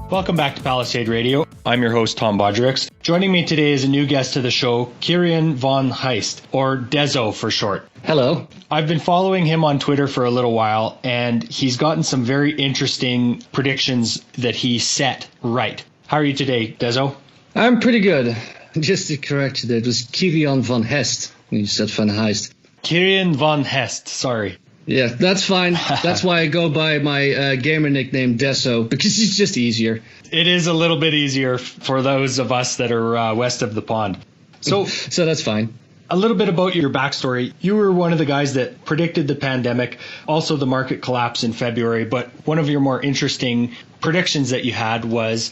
Welcome back to Palisade Radio. I'm your host, Tom Bodrix. Joining me today is a new guest to the show, Kirian von Hest, or Dezo for short. Hello. I've been following him on Twitter for a little while, and he's gotten some very interesting predictions that he set right. How are you today, Dezo? I'm pretty good. Just to correct you, it was Kirian von Hest. You said von Hest. Kirian von Hest, sorry. Yeah, that's fine. That's why I go by my gamer nickname Deso, because it's just easier. It is a little bit easier for those of us that are west of the pond. So that's fine. A little bit about your backstory. You were one of the guys that predicted the pandemic, also the market collapse in February, but one of your more interesting predictions that you had was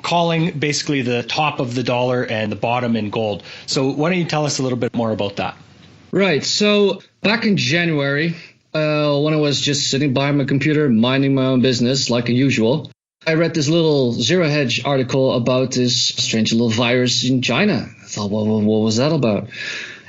calling basically the top of the dollar and the bottom in gold. So why don't you tell us a little bit more about that? Right. So back in January, when I was just sitting by my computer, minding my own business like usual, I read this little Zero Hedge article about this strange little virus in China. I thought, well, what was that about?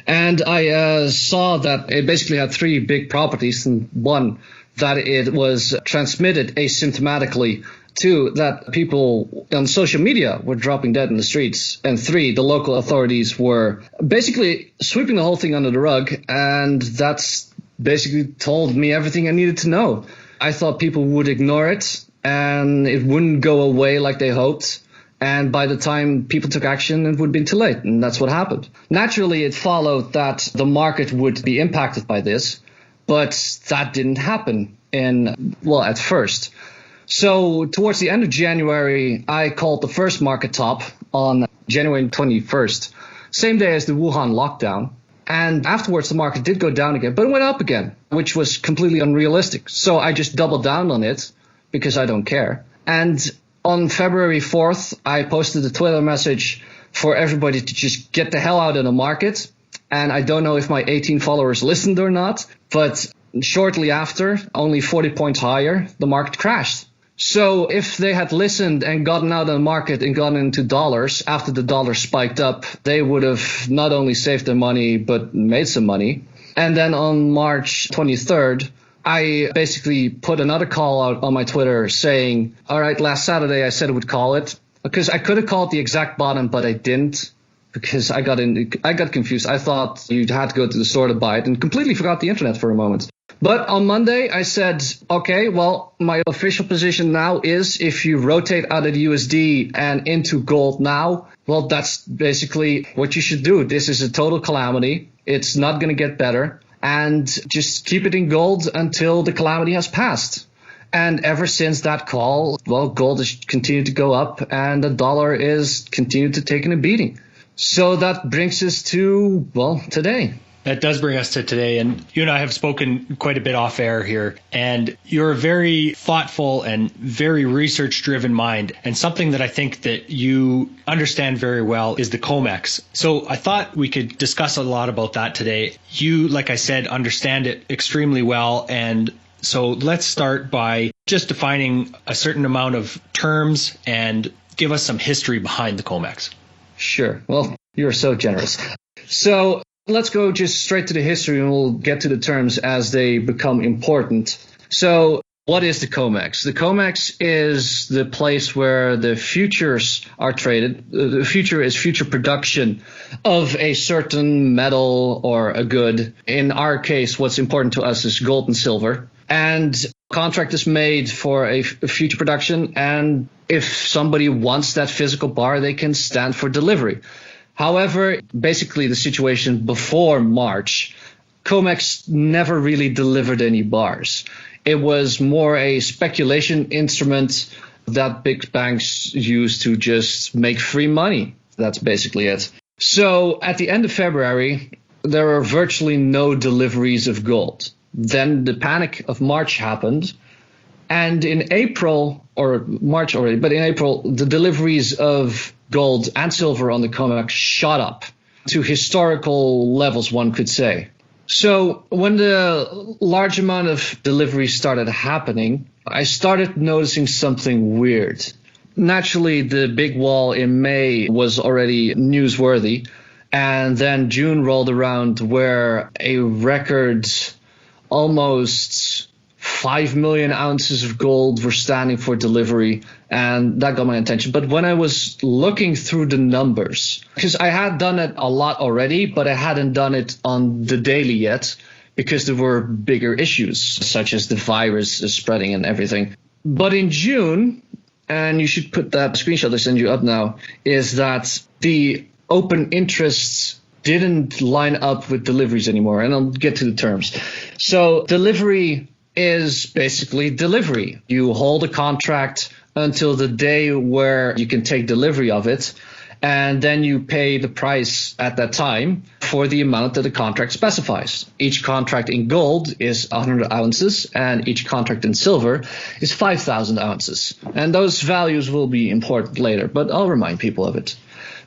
And I saw that it basically had three big properties. And one, that it was transmitted asymptomatically. Two, that people on social media were dropping dead in the streets. And three, the local authorities were basically sweeping the whole thing under the rug. And that's basically told me everything I needed to know. I thought people would ignore it and it wouldn't go away like they hoped. And by the time people took action, it would be too late. And that's what happened. Naturally, it followed that the market would be impacted by this, but that didn't happen at first. So towards the end of January, I called the first market top on January 21st, same day as the Wuhan lockdown. And afterwards, the market did go down again, but it went up again, which was completely unrealistic. So I just doubled down on it because I don't care. And on February 4th, I posted a Twitter message for everybody to just get the hell out of the market. And I don't know if my 18 followers listened or not, but shortly after, only 40 points higher, the market crashed. So if they had listened and gotten out of the market and gotten into dollars after the dollar spiked up, they would have not only saved their money, but made some money. And then on March 23rd, I basically put another call out on my Twitter saying, all right, last Saturday I said I would call it, because I could have called the exact bottom, but I didn't, because I got confused. I thought you'd had to go to the store to buy it and completely forgot the internet for a moment. But on Monday, I said, okay, well, my official position now is if you rotate out of the USD and into gold now, well, that's basically what you should do. This is a total calamity. It's not going to get better. And just keep it in gold until the calamity has passed. And ever since that call, well, gold has continued to go up and the dollar is continued to take a beating. So that brings us to, well, today. That does bring us to today, and you and I have spoken quite a bit off air here, and you're a very thoughtful and very research-driven mind, and something that I think that you understand very well is the Comex. So I thought we could discuss a lot about that today. You, like I said, understand it extremely well, and so let's start by just defining a certain amount of terms and give us some history behind the Comex. Sure. Well, you're so generous. So let's go just straight to the history and we'll get to the terms as they become important. So what is the Comex? The Comex is the place where the futures are traded. The future is future production of a certain metal or a good. In our case, what's important to us is gold and silver. And contract is made for a future production. And if somebody wants that physical bar, they can stand for delivery. However, basically the situation before March, Comex never really delivered any bars. It was more a speculation instrument that big banks use to just make free money. That's basically it. So at the end of February, there were virtually no deliveries of gold. Then the panic of March happened. And in April, or March already, but in April, the deliveries of gold and silver on the Comex shot up to historical levels, one could say. So when the large amount of deliveries started happening, I started noticing something weird. Naturally, the big wall in May was already newsworthy. And then June rolled around where a record almost 5 million ounces of gold were standing for delivery, and that got my attention. But when I was looking through the numbers, because I had done it a lot already, but I hadn't done it on the daily yet, because there were bigger issues, such as the virus spreading and everything. But in June, and you should put that screenshot I send you up now, is that the open interests didn't line up with deliveries anymore. And I'll get to the terms. So delivery is basically delivery. You hold a contract until the day where you can take delivery of it, and then you pay the price at that time for the amount that the contract specifies. Each contract in gold is 100 ounces, and each contract in silver is 5,000 ounces. And those values will be important later, but I'll remind people of it.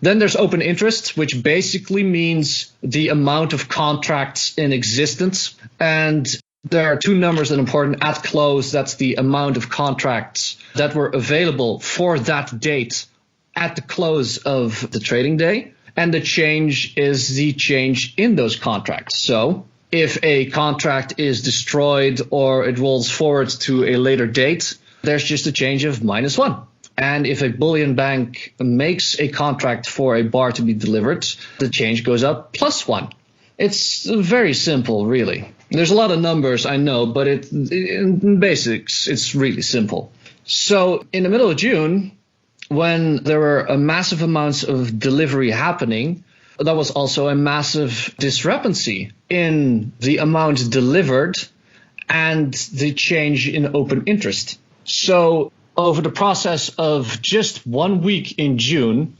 Then there's open interest, which basically means the amount of contracts in existence. And there are two numbers that are important. At close, that's the amount of contracts that were available for that date at the close of the trading day. And the change is the change in those contracts. So if a contract is destroyed or it rolls forward to a later date, there's just a change of -1. And if a bullion bank makes a contract for a bar to be delivered, the change goes up +1. It's very simple, really. There's a lot of numbers, I know, but in basics, it's really simple. So in the middle of June, when there were massive amounts of delivery happening, there was also a massive discrepancy in the amount delivered and the change in open interest. So over the process of just 1 week in June,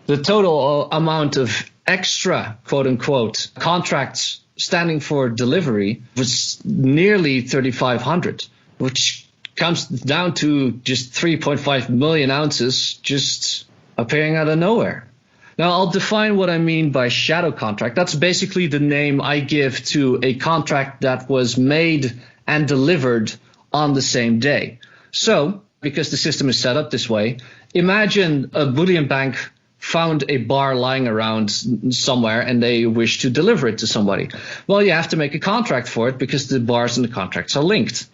the total amount of extra, quote unquote, contracts standing for delivery was nearly 3,500, which comes down to just 3.5 million ounces just appearing out of nowhere. Now, I'll define what I mean by shadow contract. That's basically the name I give to a contract that was made and delivered on the same day. So, because the system is set up this way, imagine a bullion bank found a bar lying around somewhere and they wish to deliver it to somebody. Well, you have to make a contract for it because the bars and the contracts are linked.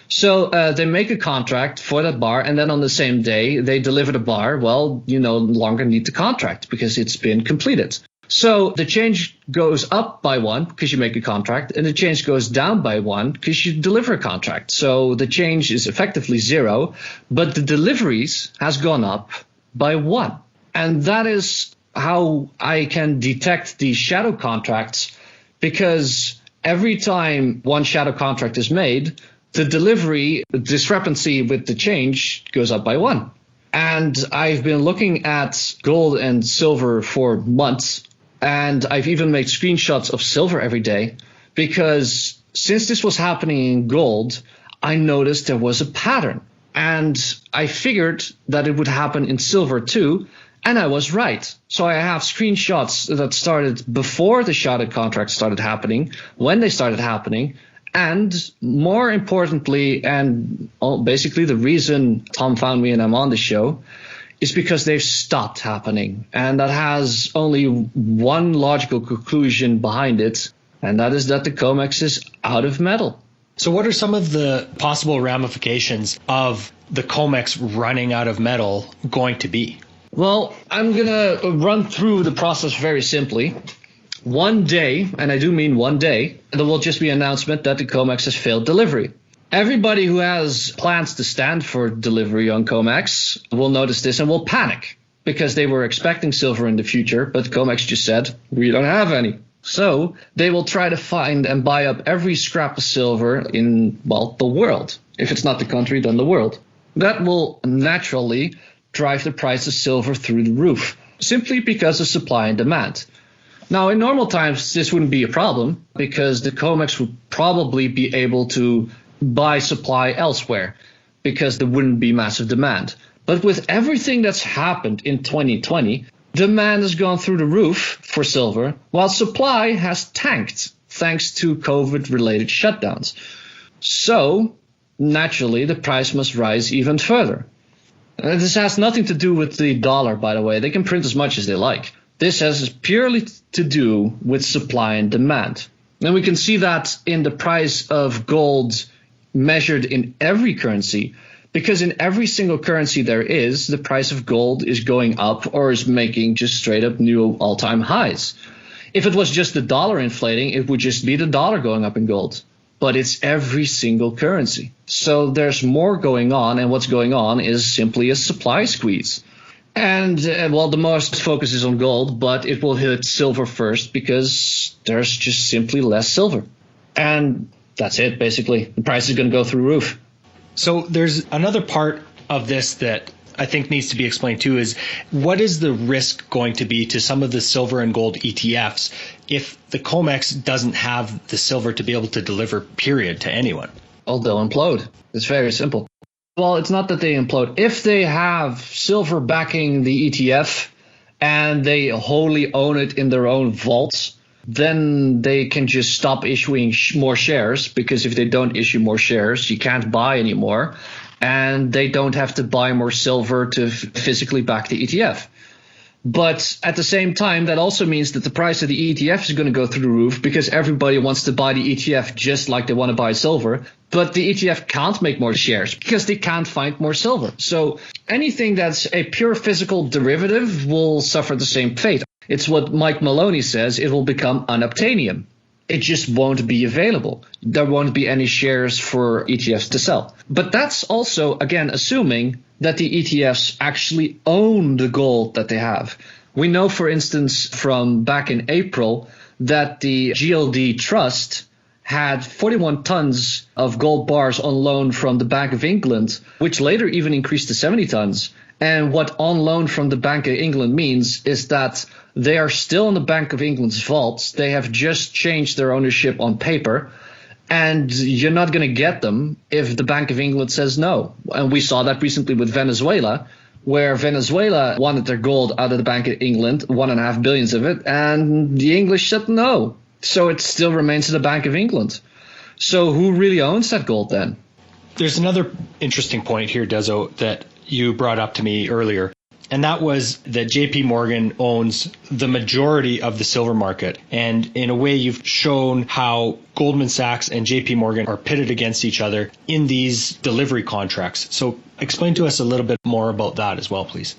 So they make a contract for that bar, and then on the same day they deliver the bar. Well, you no longer need the contract because it's been completed. So the change goes up by 1 because you make a contract, and the change goes down by 1 because you deliver a contract. So the change is effectively 0, but the deliveries has gone up by 1. And that is how I can detect these shadow contracts, because every time one shadow contract is made, the delivery discrepancy with the change goes up by 1. And I've been looking at gold and silver for months, and I've even made screenshots of silver every day, because since this was happening in gold, I noticed there was a pattern. And I figured that it would happen in silver too, and I was right. So I have screenshots that started before the shadow contract started happening, when they started happening, and more importantly, and basically the reason Tom found me and I'm on the show, is because they've stopped happening. And that has only one logical conclusion behind it, and that is that the Comex is out of metal. So what are some of the possible ramifications of the Comex running out of metal going to be? Well, I'm going to run through the process very simply. One day, and I do mean one day, there will just be an announcement that the Comex has failed delivery. Everybody who has plans to stand for delivery on Comex will notice this and will panic, because they were expecting silver in the future, but Comex just said, we don't have any. So they will try to find and buy up every scrap of silver in, well, the world. If it's not the country, then the world. That will naturally drive the price of silver through the roof, simply because of supply and demand. Now, in normal times, this wouldn't be a problem, because the Comex would probably be able to buy supply elsewhere, because there wouldn't be massive demand. But with everything that's happened in 2020, demand has gone through the roof for silver, while supply has tanked thanks to COVID-related shutdowns. So, naturally, the price must rise even further. This has nothing to do with the dollar, by the way. They can print as much as they like. This has purely to do with supply and demand. And we can see that in the price of gold measured in every currency, because in every single currency there is, the price of gold is going up or is making just straight up new all-time highs. If it was just the dollar inflating, it would just be the dollar going up in gold. But it's every single currency. So there's more going on, and what's going on is simply a supply squeeze. And, well, the most focus is on gold, but it will hit silver first because there's just simply less silver. And that's it, basically. The price is going to go through the roof. So there's another part of this that I think needs to be explained too, is what is the risk going to be to some of the silver and gold ETFs if the Comex doesn't have the silver to be able to deliver, period, to anyone? Well, they'll implode. It's very simple. Well, it's not that they implode. If they have silver backing the ETF and they wholly own it in their own vaults, then they can just stop issuing more shares, because if they don't issue more shares, you can't buy anymore. And they don't have to buy more silver to physically back the ETF. But at the same time, that also means that the price of the ETF is going to go through the roof, because everybody wants to buy the ETF just like they want to buy silver. But the ETF can't make more shares because they can't find more silver. So anything that's a pure physical derivative will suffer the same fate. It's what Mike Maloney says: it will become unobtainium. It just won't be available. There won't be any shares for ETFs to sell. But that's also, again, assuming that the ETFs actually own the gold that they have. We know, for instance, from back in April, that the GLD Trust had 41 tons of gold bars on loan from the Bank of England, which later even increased to 70 tons. And what on loan from the Bank of England means is that they are still in the Bank of England's vaults. They have just changed their ownership on paper, and you're not going to get them if the Bank of England says no. And we saw that recently with Venezuela, where Venezuela wanted their gold out of the Bank of England, 1.5 billion of it, and the English said no. So it still remains in the Bank of England. So who really owns that gold then? There's another interesting point here, Dezo, that you brought up to me earlier, and that was that JP Morgan owns the majority of the silver market. And in a way, you've shown how Goldman Sachs and JP Morgan are pitted against each other in these delivery contracts. So explain to us a little bit more about that as well, please.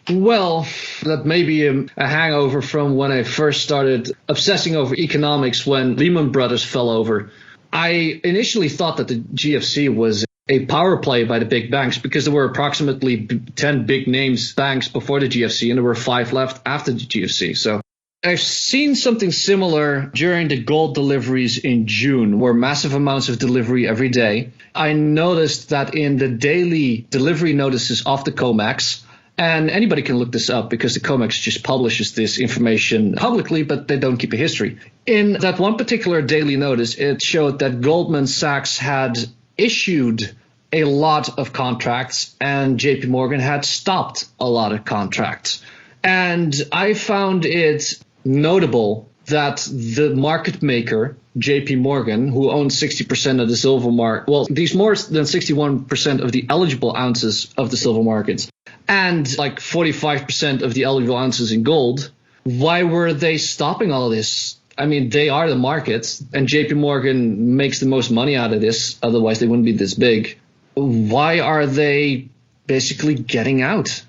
Well, that may be a hangover from when I first started obsessing over economics when Lehman Brothers fell over. I initially thought that the GFC was a power play by the big banks, because there were approximately 10 big names banks before the GFC, and there were 5 left after the GFC. So I've seen something similar during the gold deliveries in June, where massive amounts of delivery every day. I noticed that in the daily delivery notices of the Comex, and anybody can look this up because the Comex just publishes this information publicly, but they don't keep a history. In that one particular daily notice, it showed that Goldman Sachs had issued a lot of contracts and JP Morgan had stopped a lot of contracts. And I found it notable that the market maker, JP Morgan, who owns 60% of the silver market, well, these more than 61% of the eligible ounces of the silver markets, and like 45% of the eligible ounces in gold, why were they stopping all of this? I mean, they are the market, and JP Morgan makes the most money out of this. Otherwise, they wouldn't be this big. Why are they basically getting out?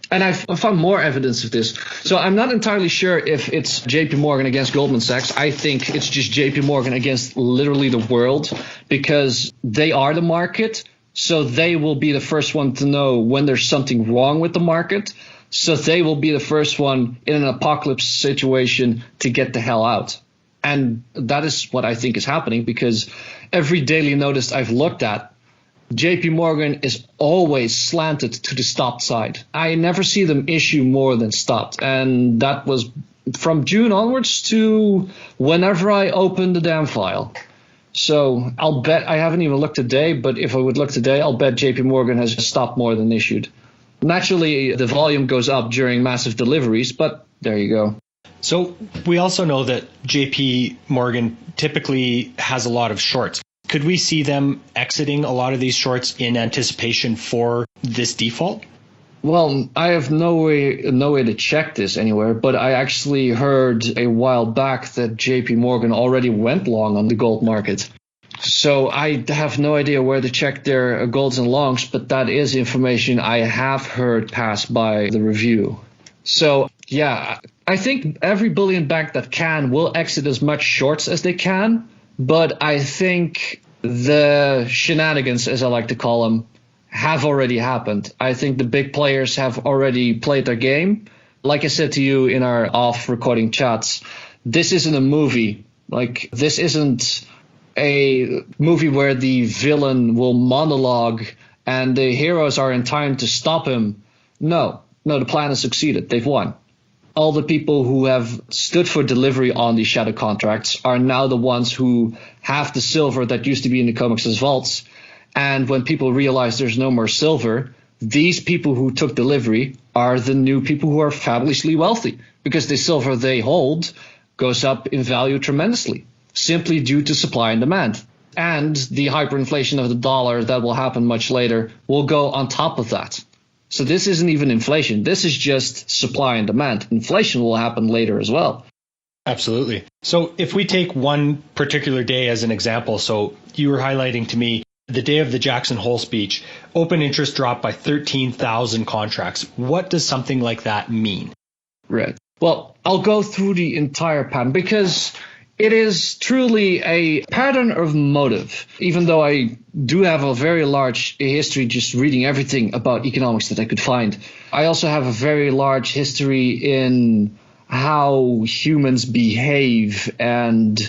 And I found more evidence of this. So I'm not entirely sure if it's JP Morgan against Goldman Sachs. I think it's just JP Morgan against literally the world, because they are the market. So they will be the first one to know when there's something wrong with the market. So they will be the first one in an apocalypse situation to get the hell out. And that is what I think is happening, because every daily notice I've looked at, JP Morgan is always slanted to the stopped side. I never see them issue more than stopped. And that was from June onwards to whenever I open the damn file. So I'll bet, I haven't even looked today, but if I would look today, I'll bet JP Morgan has stopped more than issued. Naturally, the volume goes up during massive deliveries, but there you go. So we also know that JP Morgan typically has a lot of shorts. Could we see them exiting a lot of these shorts in anticipation for this default? Well, I have no way to check this anywhere, but I actually heard a while back that JP Morgan already went long on the gold market. So I have no idea where to check their golds and longs, but that is information I have heard pass by the review. So yeah, I think every bullion bank that can will exit as much shorts as they can, but I think the shenanigans, as I like to call them, have already happened. I think the big players have already played their game. Like I said to you in our off-recording chats, this isn't a movie. Like, this isn't a movie where the villain will monologue and the heroes are in time to stop him. No, the plan has succeeded. They've won. All the people who have stood for delivery on these shadow contracts are now the ones who have the silver that used to be in the Comex's vaults. And when people realize there's no more silver, these people who took delivery are the new people who are fabulously wealthy, because the silver they hold goes up in value tremendously, simply due to supply and demand. And the hyperinflation of the dollar that will happen much later will go on top of that. So this isn't even inflation. This is just supply and demand. Inflation will happen later as well. Absolutely. So if we take one particular day as an example, so you were highlighting to me the day of the Jackson Hole speech, open interest dropped by 13,000 contracts. What does something like that mean? Right. Well, I'll go through the entire pattern because it is truly a pattern of motive. Even though I do have a very large history just reading everything about economics that I could find, I also have a very large history in how humans behave and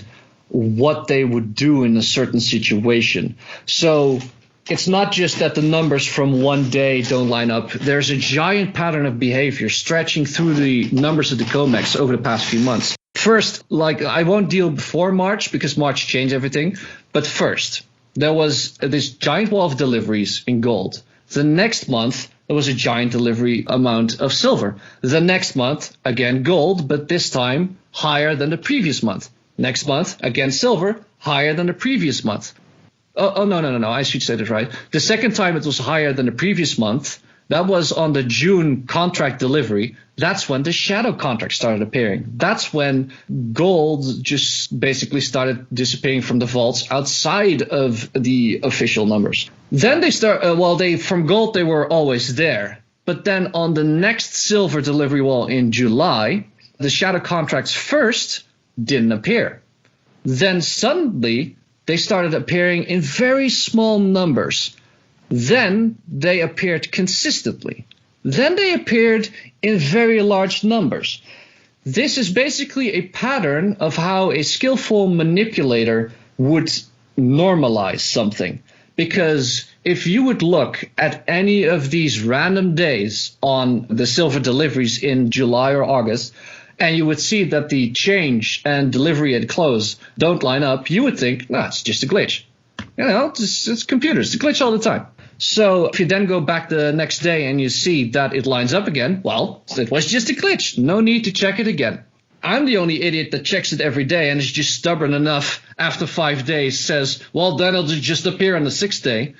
what they would do in a certain situation. So it's not just that the numbers from one day don't line up. There's a giant pattern of behavior stretching through the numbers of the Comex over the past few months. First, like, I won't deal before March because March changed everything. But first, there was this giant wall of deliveries in gold. The next month, there was a giant delivery amount of silver. The next month, again gold, but this time higher than the previous month. Next month, again silver, higher than the previous month. No, I should say that right. The second time it was higher than the previous month. That was on the June contract delivery. That's when the shadow contract started appearing. That's when gold just basically started disappearing from the vaults outside of the official numbers. Then they from gold, they were always there. But then on the next silver delivery wall in July, the shadow contracts first didn't appear. Then suddenly they started appearing in very small numbers. Then they appeared consistently. Then they appeared in very large numbers. This is basically a pattern of how a skillful manipulator would normalize something. Because if you would look at any of these random days on the silver deliveries in July or August, and you would see that the change and delivery at close don't line up, you would think, it's just a glitch. It's computers. It's a glitch all the time. So if you then go back the next day and you see that it lines up again, well, it was just a glitch. No need to check it again. I'm the only idiot that checks it every day and is just stubborn enough after 5 days, says, well, then it'll just appear on the 6th day.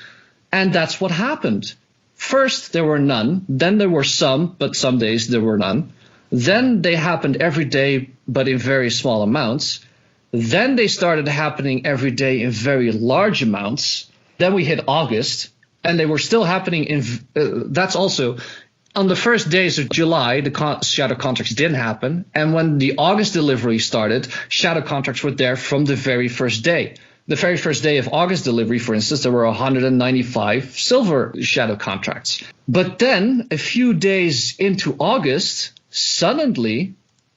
And that's what happened. First, there were none. Then there were some, but some days there were none. Then they happened every day, but in very small amounts. Then they started happening every day in very large amounts. Then we hit August, and they were still happening in that's also on the first days of July, the shadow contracts didn't happen. And when the August delivery started, shadow contracts were there from the very first day. The very first day of August delivery, for instance, there were 195 silver shadow contracts. But then a few days into August, suddenly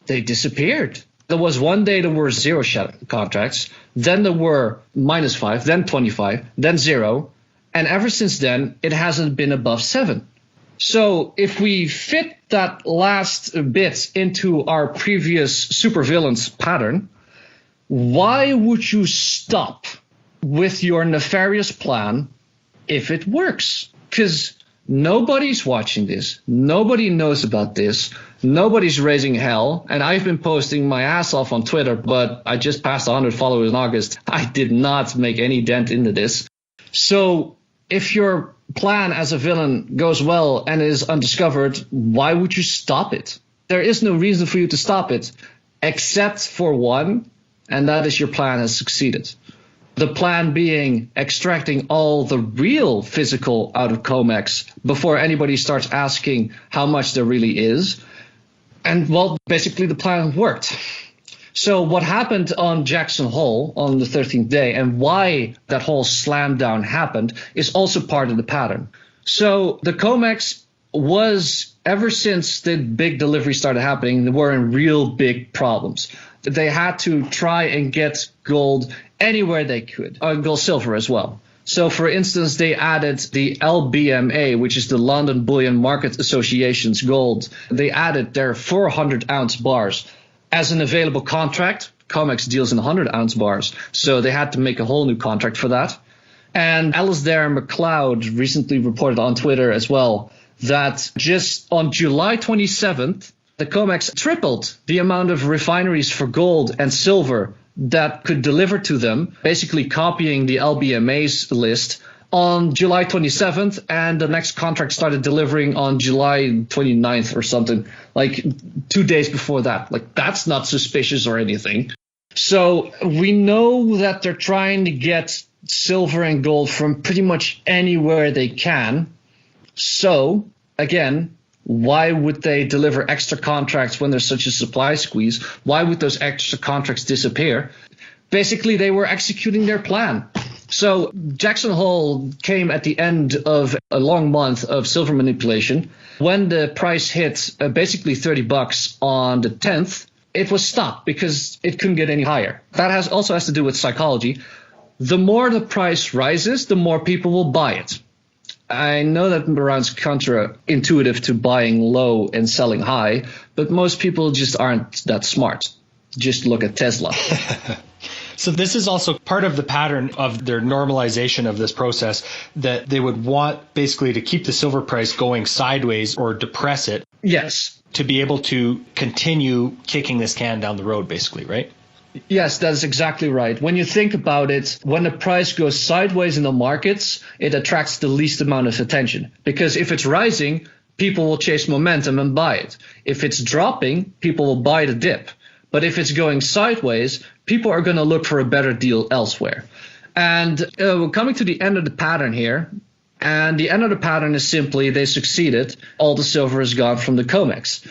they disappeared. There was one day there were 0 shadow contracts, then there were -5, then 25, then 0, and ever since then it hasn't been above 7. So if we fit that last bit into our previous supervillains pattern, why would you stop with your nefarious plan if it works? Because nobody's watching this. Nobody knows about this. Nobody's raising hell. And I've been posting my ass off on Twitter, but I just passed 100 followers in August. I did not make any dent into this. So if your plan as a villain goes well and is undiscovered, why would you stop it? There is no reason for you to stop it, except for one, and that is your plan has succeeded. The plan being extracting all the real physical out of Comex before anybody starts asking how much there really is. And well, basically the plan worked. So what happened on Jackson Hole on the 13th day and why that whole slam down happened is also part of the pattern. So the Comex was, ever since the big delivery started happening, they were in real big problems. They had to try and get gold anywhere they could, gold, silver as well. So, for instance, they added the LBMA, which is the London Bullion Market Association's gold. They added their 400-ounce bars as an available contract. Comex deals in 100-ounce bars, so they had to make a whole new contract for that. And Alasdair McLeod recently reported on Twitter as well that just on July 27th, the Comex tripled the amount of refineries for gold and silver that could deliver to them, basically copying the LBMA's list on July 27th, and the next contract started delivering on July 29th or something, like 2 days before that. Like, that's not suspicious or anything. So we know that they're trying to get silver and gold from pretty much anywhere they can. So, again, why would they deliver extra contracts when there's such a supply squeeze? Why would those extra contracts disappear? Basically, they were executing their plan. So Jackson Hole came at the end of a long month of silver manipulation. When the price hit basically $30 on the 10th, it was stopped because it couldn't get any higher. That also has to do with psychology. The more the price rises, the more people will buy it. I know that sounds counterintuitive to buying low and selling high, but most people just aren't that smart. Just look at Tesla. So this is also part of the pattern of their normalization of this process, that they would want basically to keep the silver price going sideways or depress it. Yes. To be able to continue kicking this can down the road, basically, right? Yes, that's exactly right. When you think about it, when the price goes sideways in the markets, it attracts the least amount of attention. Because if it's rising, people will chase momentum and buy it. If it's dropping, people will buy the dip. But if it's going sideways, people are going to look for a better deal elsewhere. And we're coming to the end of the pattern here. And the end of the pattern is simply they succeeded. All the silver is gone from the Comex.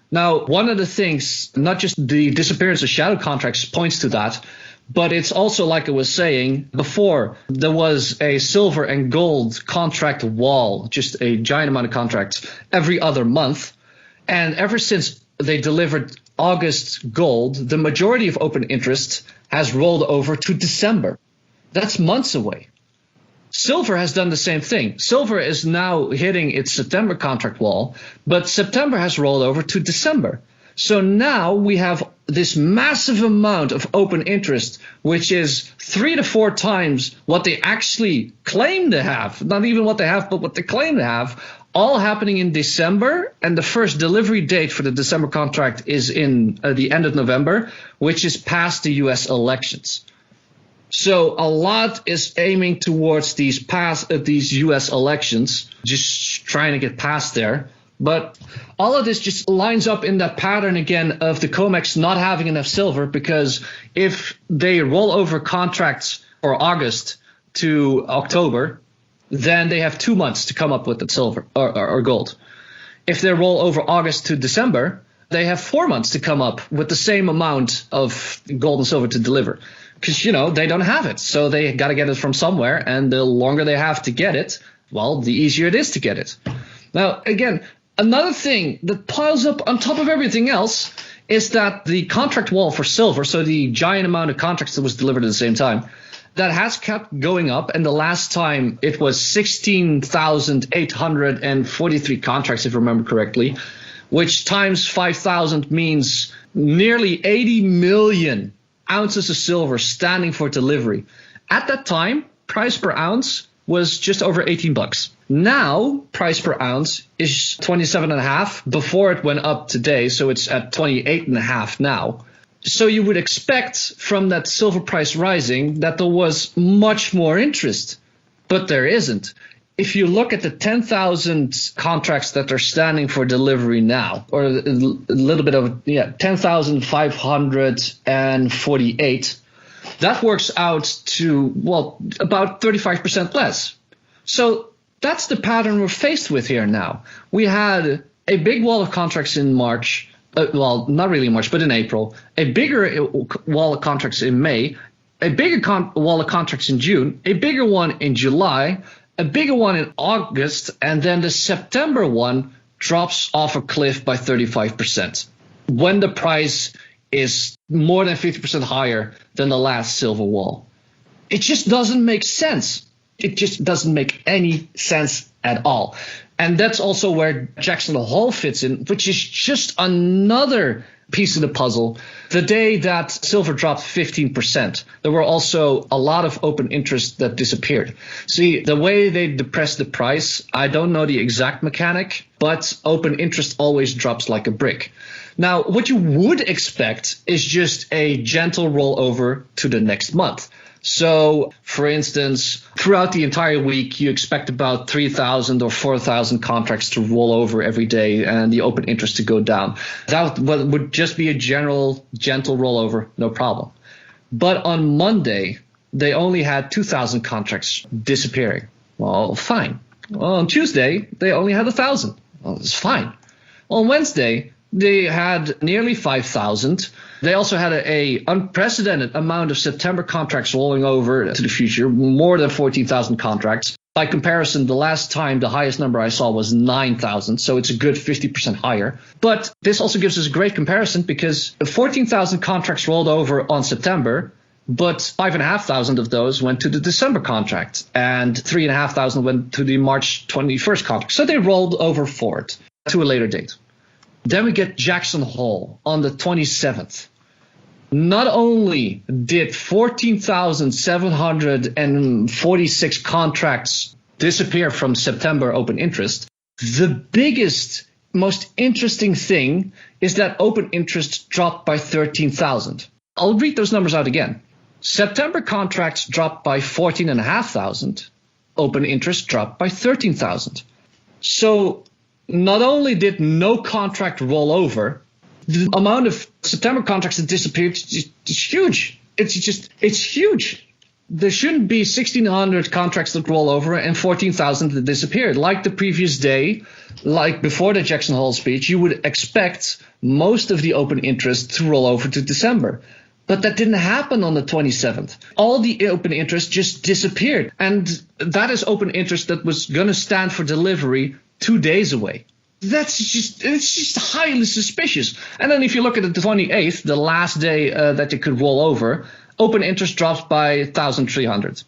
Now, one of the things, not just the disappearance of shadow contracts points to that, but it's also, like I was saying before, there was a silver and gold contract wall, just a giant amount of contracts every other month. And ever since they delivered August gold, the majority of open interest has rolled over to December. That's months away. Silver has done the same thing. Silver is now hitting its September contract wall, but September has rolled over to December. So now we have this massive amount of open interest, which is 3 to 4 times what they actually claim to have. Not even what they have, but what they claim to have, all happening in December. And the first delivery date for the December contract is in the end of November, which is past the U.S. elections. So a lot is aiming towards these U.S. elections, just trying to get past there. But all of this just lines up in that pattern again of the Comex not having enough silver, because if they roll over contracts for August to October, then they have 2 months to come up with the silver or gold. If they roll over August to December, they have 4 months to come up with the same amount of gold and silver to deliver. Because, they don't have it. So they got to get it from somewhere. And the longer they have to get it, well, the easier it is to get it. Now, again, another thing that piles up on top of everything else is that the contract wall for silver, so the giant amount of contracts that was delivered at the same time, that has kept going up. And the last time it was 16,843 contracts, if I remember correctly, which times 5,000 means nearly 80 million ounces of silver standing for delivery. At that time, price per ounce was just over $18. Now, price per ounce is 27.5 before it went up today, so it's at 28.5 now. So you would expect from that silver price rising that there was much more interest, but there isn't. If you look at the 10,000 contracts that are standing for delivery now, or a little bit of 10,548, That works out to, well, about 35% less. So that's the pattern we're faced with here now. We had a big wall of contracts in March, well, not really in March, but in April, a bigger wall of contracts in May, a bigger wall of contracts in June, a bigger one in July, a bigger one in August, and then the September one drops off a cliff by 35% when the price is more than 50% higher than the last silver wall. It just doesn't make sense. It just doesn't make any sense at all. And that's also where Jackson Hole fits in, which is just another piece of the puzzle. The day that silver dropped 15%, there were also a lot of open interest that disappeared. See, the way they depressed the price, I don't know the exact mechanic, but open interest always drops like a brick. Now, what you would expect is just a gentle rollover to the next month. So, for instance, throughout the entire week, you expect about 3,000 or 4,000 contracts to roll over every day and the open interest to go down. That would just be a general, gentle rollover, no problem. But on Monday, they only had 2,000 contracts disappearing. Well, fine. Well, on Tuesday, they only had 1,000. Well, it's fine. On Wednesday, they had nearly 5,000. They also had a unprecedented amount of September contracts rolling over to the future, more than 14,000 contracts. By comparison, the last time the highest number I saw was 9,000, so it's a good 50% higher. But this also gives us a great comparison because 14,000 contracts rolled over on September, but 5,500 of those went to the December contract, and 3,500 went to the March 21st contract. So they rolled over forward to a later date. Then we get Jackson Hole on the 27th. Not only did 14,746 contracts disappear from September open interest, the biggest, most interesting thing is that open interest dropped by 13,000. I'll read those numbers out again. September contracts dropped by 14,500. Open interest dropped by 13,000. So not only did no contract roll over, the amount of September contracts that disappeared is huge. It's huge. There shouldn't be 1,600 contracts that roll over and 14,000 that disappeared. Like the previous day, like before the Jackson Hole speech, you would expect most of the open interest to roll over to December. But that didn't happen on the 27th. All the open interest just disappeared. And that is open interest that was going to stand for delivery 2 days away. It's just highly suspicious. And then if you look at the 28th, the last day that it could roll over, open interest drops by 1,300.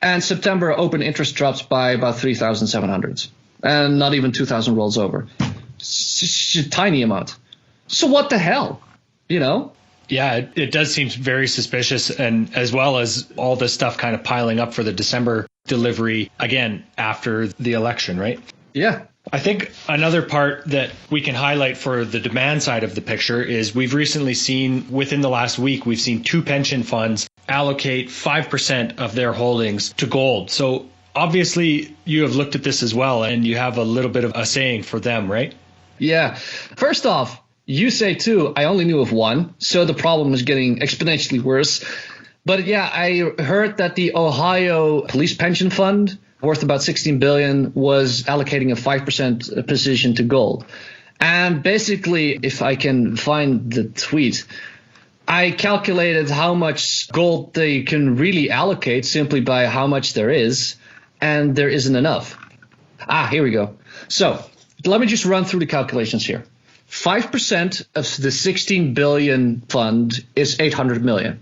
And September open interest drops by about 3,700. And not even 2,000 rolls over. It's just a tiny amount. So what the hell? You know? Yeah, it does seem very suspicious, and as well as all this stuff kind of piling up for the December delivery, again, after the election, right? Yeah. I think another part that we can highlight for the demand side of the picture is we've recently seen, within the last week, we've seen 2 pension funds allocate 5% of their holdings to gold. So obviously you have looked at this as well, and you have a little bit of a saying for them, right? Yeah. First off, you say 2. I only knew of 1, so the problem is getting exponentially worse. But yeah, I heard that the Ohio Police Pension Fund, worth about $16 billion, was allocating a 5% position to gold. And basically, if I can find the tweet, I calculated how much gold they can really allocate simply by how much there is, and there isn't enough. Here we go. So let me just run through the calculations here. 5% of the 16 billion fund is 800 million.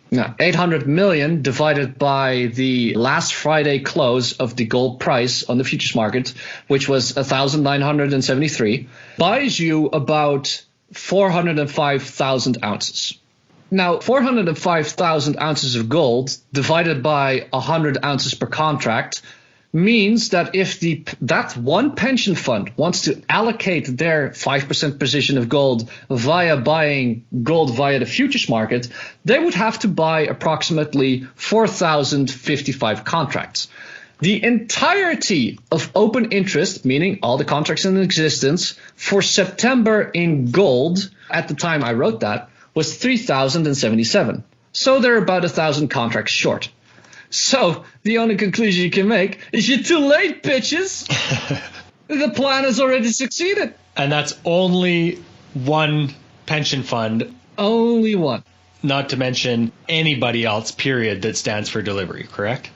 Now, 800 million divided by the last Friday close of the gold price on the futures market, which was 1,973, buys you about 405,000 ounces. Now, 405,000 ounces of gold divided by 100 ounces per contract means that if that one pension fund wants to allocate their 5% position of gold via buying gold via the futures market, they would have to buy approximately 4,055 contracts. The entirety of open interest, meaning all the contracts in existence, for September in gold, at the time I wrote that, was 3,077. So they're about 1,000 contracts short. So the only conclusion you can make is you're too late, bitches. The plan has already succeeded. And that's only one pension fund. Only one. Not to mention anybody else, period, that stands for delivery, correct?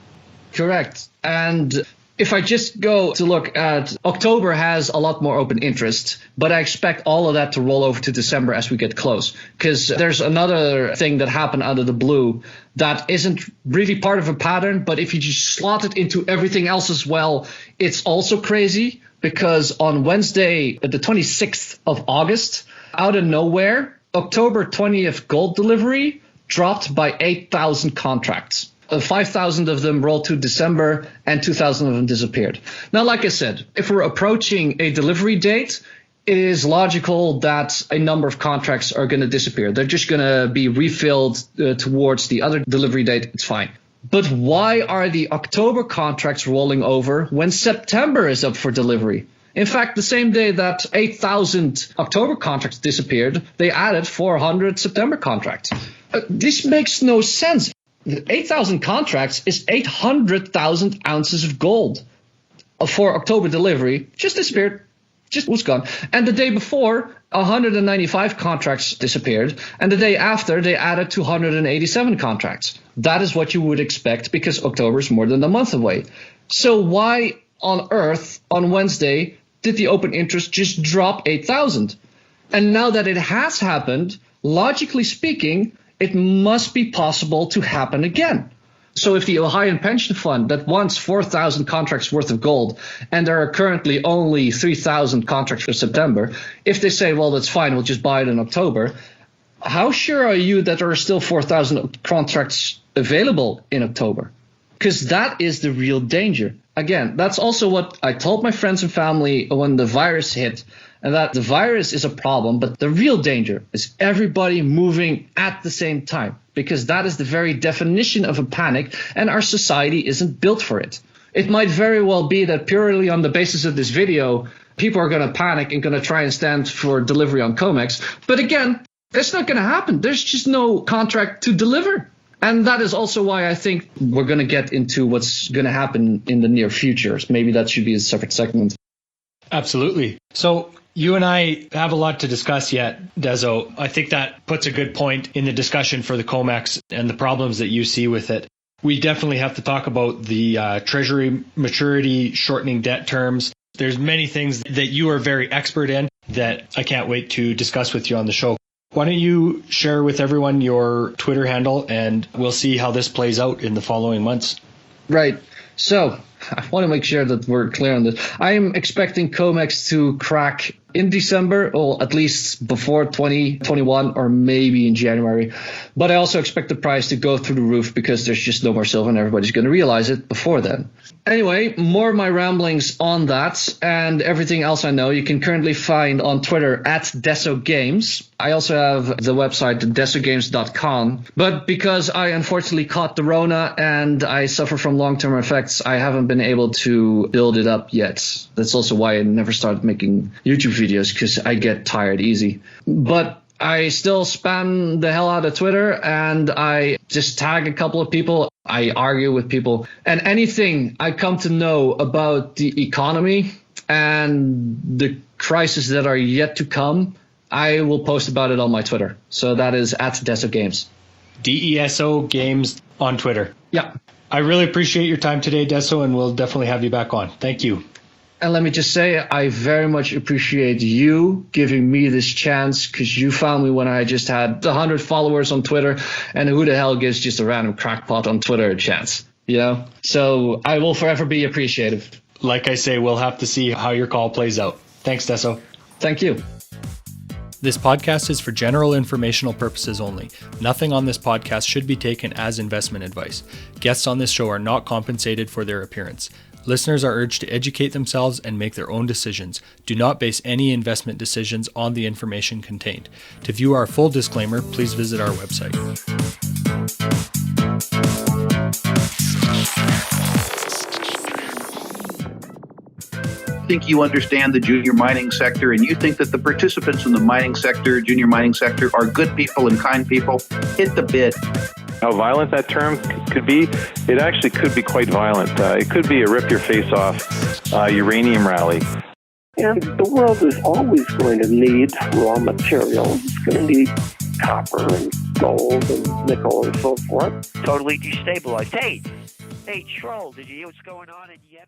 Correct. And if I just go to look at October has a lot more open interest, but I expect all of that to roll over to December as we get close. Because there's another thing that happened out of the blue that isn't really part of a pattern, but if you just slot it into everything else as well, it's also crazy. Because on Wednesday, the 26th of August, out of nowhere, October 20th gold delivery dropped by 8,000 contracts. 5,000 of them rolled to December and 2,000 of them disappeared. Now, like I said, if we're approaching a delivery date, it is logical that a number of contracts are going to disappear. They're just going to be refilled towards the other delivery date. It's fine. But why are the October contracts rolling over when September is up for delivery? In fact, the same day that 8,000 October contracts disappeared, they added 400 September contracts. This makes no sense. 8,000 contracts is 800,000 ounces of gold for October delivery. Just disappeared. Just was gone. And the day before, 195 contracts disappeared. And the day after, they added 287 contracts. That is what you would expect because October is more than a month away. So why on earth on Wednesday did the open interest just drop 8,000? And now that it has happened, logically speaking, it must be possible to happen again. So if the Ohioan Pension Fund that wants 4,000 contracts worth of gold and there are currently only 3,000 contracts for September, if they say, well, that's fine, we'll just buy it in October, how sure are you that there are still 4,000 contracts available in October? Because that is the real danger. Again, that's also what I told my friends and family when the virus hit, and that the virus is a problem, but the real danger is everybody moving at the same time, because that is the very definition of a panic, and our society isn't built for it. It might very well be that purely on the basis of this video, people are going to panic and going to try and stand for delivery on Comex. But again, that's not going to happen. There's just no contract to deliver. And that is also why I think we're going to get into what's going to happen in the near future. Maybe that should be a separate segment. Absolutely. So you and I have a lot to discuss yet, Dezo. I think that puts a good point in the discussion for the Comex and the problems that you see with it. We definitely have to talk about the treasury maturity, shortening debt terms. There's many things that you are very expert in that I can't wait to discuss with you on the show. Why don't you share with everyone your Twitter handle, and we'll see how this plays out in the following months. Right. So I want to make sure that we're clear on this. I am expecting Comex to crack in December, or at least before 2021, or maybe in January. But I also expect the price to go through the roof because there's just no more silver and everybody's going to realize it before then. Anyway, more of my ramblings on that and everything else I know you can currently find on Twitter at DesoGames. I also have the website, desogames.com. But because I unfortunately caught the Rona and I suffer from long-term effects, I haven't been able to build it up yet. That's also why I never started making YouTube videos, because I get tired easy. But I still spam the hell out of Twitter and I just tag a couple of people. I argue with people, and anything I come to know about the economy and the crises that are yet to come, I will post about it on my Twitter. So that is at DesoGames. DESO Games on Twitter. Yeah. I really appreciate your time today, Deso, and we'll definitely have you back on. Thank you. And let me just say, I very much appreciate you giving me this chance, because you found me when I just had 100 followers on Twitter, and who the hell gives just a random crackpot on Twitter a chance, you know? So I will forever be appreciative. Like I say, we'll have to see how your call plays out. Thanks, Deso. Thank you. This podcast is for general informational purposes only. Nothing on this podcast should be taken as investment advice. Guests on this show are not compensated for their appearance. Listeners are urged to educate themselves and make their own decisions. Do not base any investment decisions on the information contained. To view our full disclaimer, please visit our website. Think you understand the junior mining sector, and you think that the participants in the mining sector, junior mining sector, are good people and kind people, hit the bid. how violent that term could be, it actually could be quite violent. It could be a rip-your-face-off uranium rally. And the world is always going to need raw materials. It's going to need copper and gold and nickel and so forth. Totally destabilized. Hey, Troll, did you hear what's going on in Yemen?